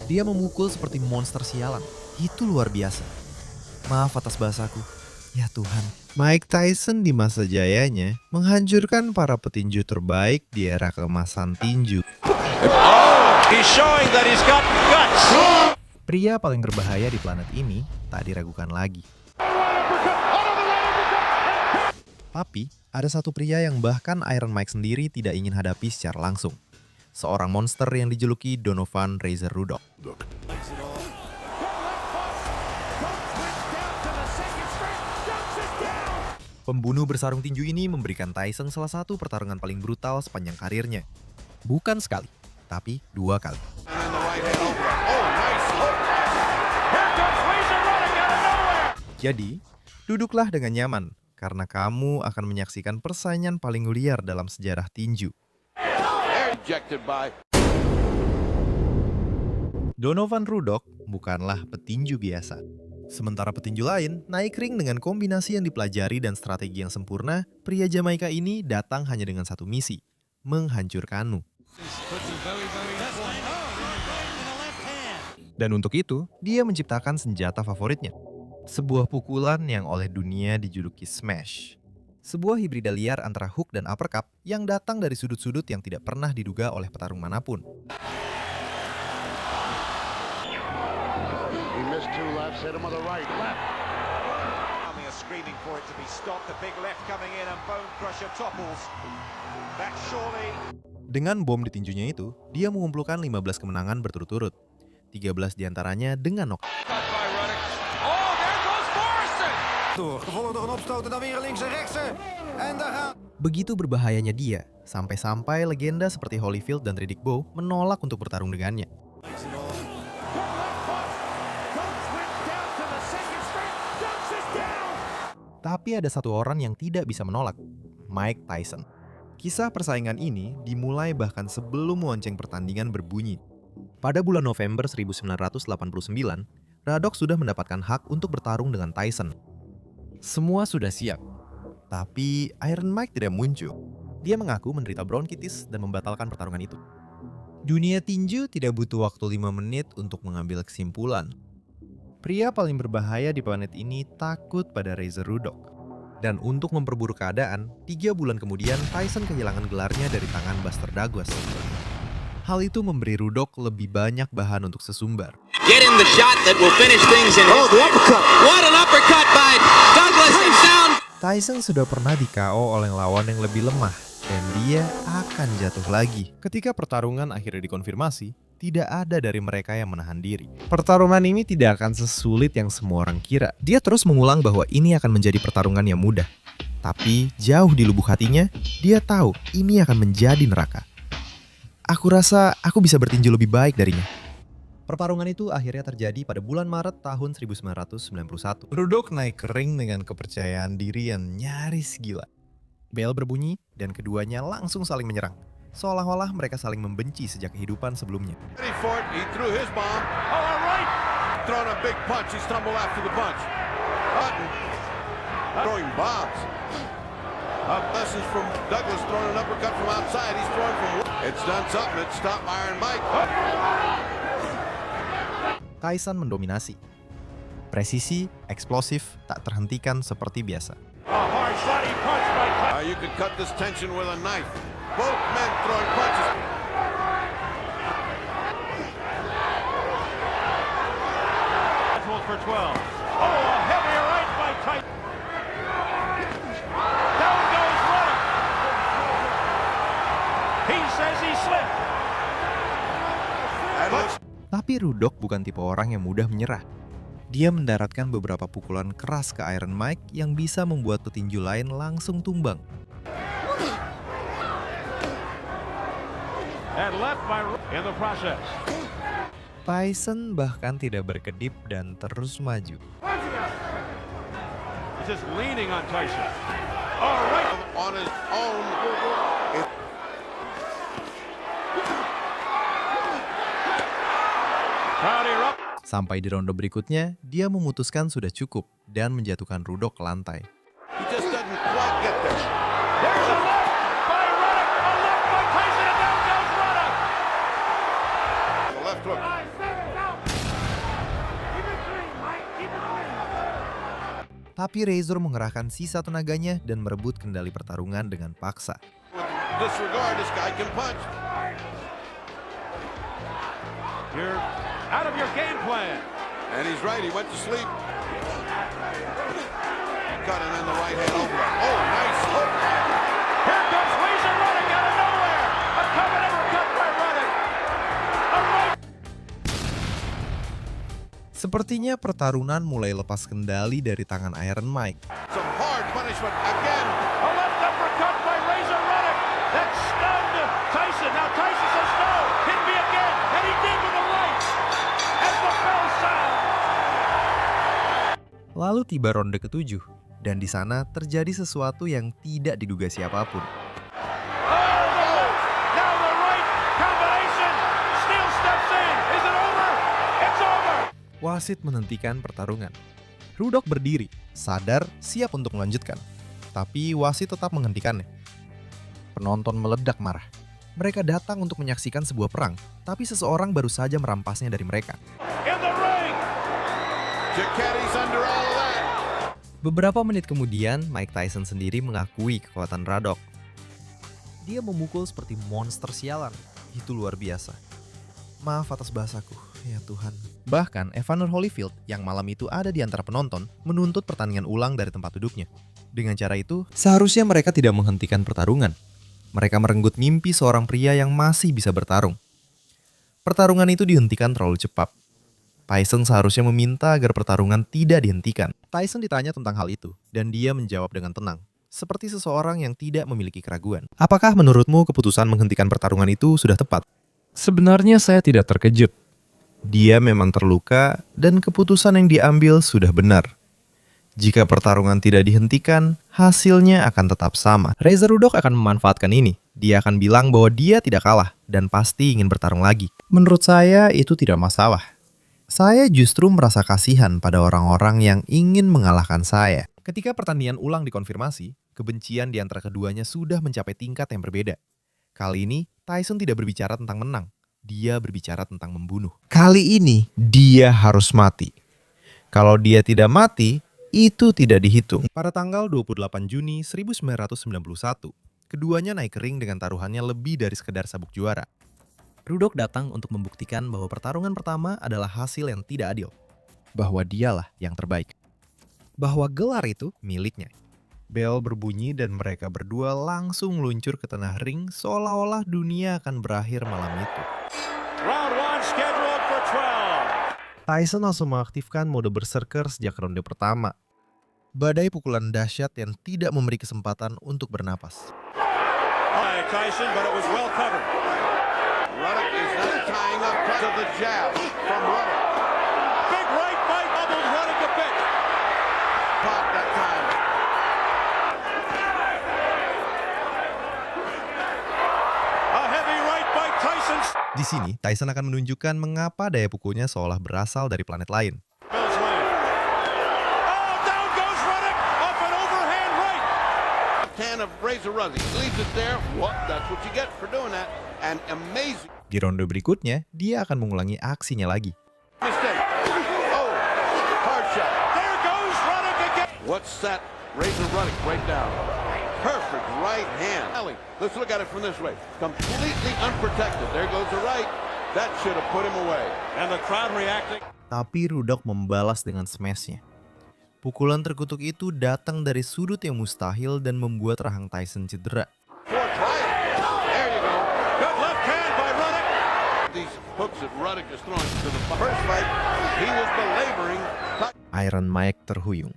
Dia memukul seperti monster sialan. Itu luar biasa. Maaf atas bahasaku. Ya Tuhan. Mike Tyson di masa jayanya menghancurkan para petinju terbaik di era keemasan tinju. He's showing that he's got guts. Pria paling berbahaya di planet ini tak diragukan lagi. Tapi, ada satu pria yang bahkan Iron Mike sendiri tidak ingin hadapi secara langsung. Seorang monster yang dijuluki Donovan Razor Ruddock. Pembunuh bersarung tinju ini memberikan Tyson salah satu pertarungan paling brutal sepanjang karirnya. Bukan sekali, tapi 2 kali. Jadi, duduklah dengan nyaman, karena kamu akan menyaksikan persaingan paling liar dalam sejarah tinju. Donovan Ruddock bukanlah petinju biasa. Sementara petinju lain naik ring dengan kombinasi yang dipelajari dan strategi yang sempurna, pria Jamaika ini datang hanya dengan satu misi, menghancurkanmu. Dan untuk itu, dia menciptakan senjata favoritnya. Sebuah pukulan yang oleh dunia dijuluki smash. Sebuah hibrida liar antara hook dan uppercut yang datang dari sudut-sudut yang tidak pernah diduga oleh petarung manapun. Dengan bom di tinjunya itu, dia mengumpulkan 15 kemenangan berturut-turut. 13 diantaranya dengan knockout. Begitu berbahayanya dia, sampai-sampai legenda seperti Holyfield dan Riddick Bowe menolak untuk bertarung dengannya. Tapi ada satu orang yang tidak bisa menolak, Mike Tyson. Kisah persaingan ini dimulai bahkan sebelum lonceng pertandingan berbunyi. Pada bulan November 1989, Ruddock sudah mendapatkan hak untuk bertarung dengan Tyson. Semua sudah siap, tapi Iron Mike tidak muncul. Dia mengaku menderita bronkitis dan membatalkan pertarungan itu. Dunia tinju tidak butuh waktu 5 menit untuk mengambil kesimpulan. Pria paling berbahaya di planet ini takut pada Razor Ruddock. Dan untuk memperburuk keadaan, 3 bulan kemudian Tyson kehilangan gelarnya dari tangan Buster Douglas. Hal itu memberi Ruddock lebih banyak bahan untuk sesumbar. Get in the shot that will finish things in his favor. What an uppercut by Douglas and down. Tyson sudah pernah di-KO oleh lawan yang lebih lemah, dan dia akan jatuh lagi. Ketika pertarungan akhirnya dikonfirmasi, tidak ada dari mereka yang menahan diri. Pertarungan ini tidak akan sesulit yang semua orang kira. Dia terus mengulang bahwa ini akan menjadi pertarungan yang mudah. Tapi jauh di lubuk hatinya, dia tahu ini akan menjadi neraka. Aku rasa aku bisa bertinju lebih baik darinya. Pertarungan itu akhirnya terjadi pada bulan Maret tahun 1991. Ruddock naik ke ring dengan kepercayaan diri yang nyaris gila. Bel berbunyi dan keduanya langsung saling menyerang. Seolah-olah mereka saling membenci sejak kehidupan sebelumnya. Tyson mendominasi. Presisi, eksplosif, tak terhentikan seperti biasa. You could cut this tension with a knife. Both men throwing punches. For 12. Oh, a heavy right by Tyson. Down goes Ruddock. He says he slipped. Tapi Ruddock bukan tipe orang yang mudah menyerah. Dia mendaratkan beberapa pukulan keras ke Iron Mike yang bisa membuat petinju lain langsung tumbang. And left by in the process. Tyson bahkan tidak berkedip dan terus maju. He's just leaning on Tyson. All right. On his own. Sampai di ronde berikutnya, dia memutuskan sudah cukup dan menjatuhkan Ruddock ke lantai. He just doesn't quite get there. There's a left by Ruddock. A left by Tyson, and down goes Ruddock. The left hook. Tapi Razor mengerahkan sisa tenaganya dan merebut kendali pertarungan dengan paksa. Disregard, this guy can punch. You're out of your game plan. And he's right, he went to sleep. Got him in the right hand over. Oh, nice hook. Here comes Razor Ruddock out of nowhere. A cover uppercut by Ruddock. A right. Sepertinya pertarungan mulai lepas kendali dari tangan Iron Mike. Some hard punishment again. A left uppercut by Razor Ruddock. That stunned Tyson. Now Tyson says no. Hit me again. And he did with the right. As the bell sounds. Lalu tiba ronde ke-7, dan di sana terjadi sesuatu yang tidak diduga siapapun. Oh, the left. Now the right combination. Steele steps in. Is it over? It's over. Wasit menghentikan pertarungan. Ruddock berdiri, sadar siap untuk melanjutkan. Tapi wasit tetap menghentikannya. Penonton meledak marah. Mereka datang untuk menyaksikan sebuah perang, tapi seseorang baru saja merampasnya dari mereka. In the ring. Jacketti's under all of that. Beberapa menit kemudian, Mike Tyson sendiri mengakui kekuatan Ruddock. Dia memukul seperti monster sialan. Itu luar biasa. Maaf atas bahasaku, ya Tuhan. Bahkan, Evander Holyfield yang malam itu ada di antara penonton menuntut pertandingan ulang dari tempat duduknya. Dengan cara itu, seharusnya mereka tidak menghentikan pertarungan. Mereka merenggut mimpi seorang pria yang masih bisa bertarung. Pertarungan itu dihentikan terlalu cepat. Tyson seharusnya meminta agar pertarungan tidak dihentikan. Tyson ditanya tentang hal itu, dan dia menjawab dengan tenang, seperti seseorang yang tidak memiliki keraguan. Apakah menurutmu keputusan menghentikan pertarungan itu sudah tepat? Sebenarnya saya tidak terkejut. Dia memang terluka dan keputusan yang diambil sudah benar. Jika pertarungan tidak dihentikan, hasilnya akan tetap sama. Razor Ruddock akan memanfaatkan ini. Dia akan bilang bahwa dia tidak kalah dan pasti ingin bertarung lagi. Menurut saya itu tidak masalah. Saya justru merasa kasihan pada orang-orang yang ingin mengalahkan saya. Ketika pertandingan ulang dikonfirmasi, kebencian di antara keduanya sudah mencapai tingkat yang berbeda. Kali ini, Tyson tidak berbicara tentang menang. Dia berbicara tentang membunuh. Kali ini, dia harus mati. Kalau dia tidak mati, itu tidak dihitung. Pada tanggal 28 Juni 1991, keduanya naik ke ring dengan taruhannya lebih dari sekedar sabuk juara. Ruddock datang untuk membuktikan bahwa pertarungan pertama adalah hasil yang tidak adil. Bahwa dialah yang terbaik. Bahwa gelar itu miliknya. Bel berbunyi dan mereka berdua langsung meluncur ke tengah ring seolah-olah dunia akan berakhir malam itu. Round 1 scheduled for 12. Tyson langsung mengaktifkan mode berserker sejak ronde pertama. Badai pukulan dahsyat yang tidak memberi kesempatan untuk bernapas. By Tyson, but it was well covered. Ruddock is not tying up to the jab from Ruddock. Big right bite doubled Ruddock a bit. Pop that time. A heavy right bite Tyson. Di sini, Tyson akan menunjukkan mengapa daya pukulnya seolah berasal dari planet lain. Bill's land. Oh, down goes Ruddock off an overhand right. Left hand of Razor Ruddock. He leaves it there. What? That's what you get for doing that. And amazing Di ronde berikutnya, dia akan mengulangi aksinya lagi. mistake. Oh, hard shot. There goes Ruddock again. What's that? Razor Ruddock right down. Perfect right hand. Let's look at it from this way. Completely unprotected. There goes the right. That should have put him away. And the crowd reacting. Tapi Ruddock membalas dengan smashnya. Pukulan terkutuk itu datang dari sudut yang mustahil dan membuat rahang Tyson cedera. Fourth right. There you go. Good left hand by Ruddock. These hooks that Ruddock is throwing to the first fight, he was belaboring. Iron Mike terhuyung.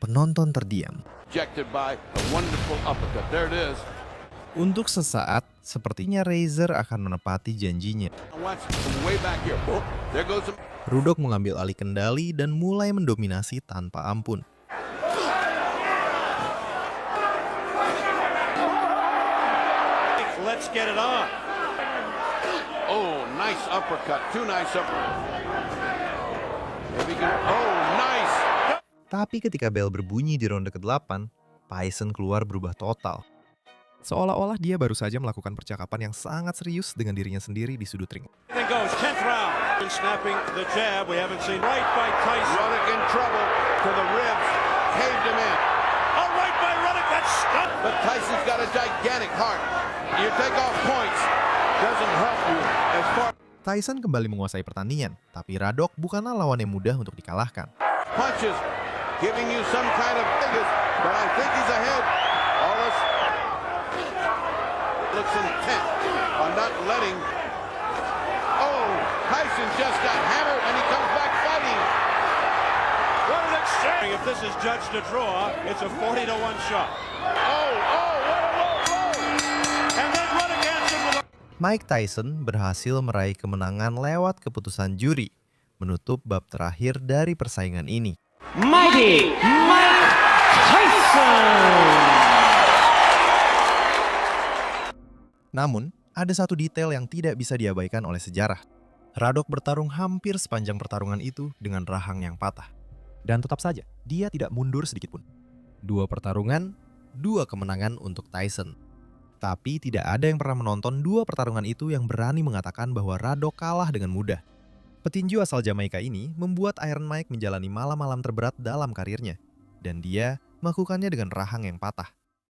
Penonton terdiam. Ejected by a wonderful uppercut. There it is. Untuk sesaat, sepertinya Razor akan menepati janjinya. Watch from way back here. Oh, there goes the... Ruddock mengambil alih kendali dan mulai mendominasi tanpa ampun. Let's get it on. Oh, nice uppercut. Two nice uppercuts. Maybe good. Oh, nice. Tapi ketika bel berbunyi di ronde ke-8, Tyson keluar berubah total. Seolah-olah dia baru saja melakukan percakapan yang sangat serius dengan dirinya sendiri di sudut ring. Then goes 10th round. Been snapping the jab. We haven't seen right by Tyson. Ruddock in trouble to the ribs. take off points doesn't help you as far Tyson kembali menguasai pertandingan, tapi Radok bukanlah lawan yang mudah untuk dikalahkan. punches, giving you some kind of figures, but I think he's ahead. Aldis looks intent on not letting. Oh, Tyson just got hammered and he comes back fighting. What an exchange. If this is judged a draw, it's a 40-1 shot. Oh, what a low blow. And then Ruddock answered with a... Mike Tyson berhasil meraih kemenangan lewat keputusan juri, menutup bab terakhir dari persaingan ini. Mighty Mike Tyson! Namun, ada satu detail yang tidak bisa diabaikan oleh sejarah. Radok bertarung hampir sepanjang pertarungan itu dengan rahang yang patah. Dan tetap saja, dia tidak mundur sedikit pun. 2 pertarungan, 2 kemenangan untuk Tyson. Tapi tidak ada yang pernah menonton 2 pertarungan itu yang berani mengatakan bahwa Radok kalah dengan mudah. Petinju asal Jamaika ini membuat Iron Mike menjalani malam-malam terberat dalam karirnya. Dan dia melakukannya dengan rahang yang patah.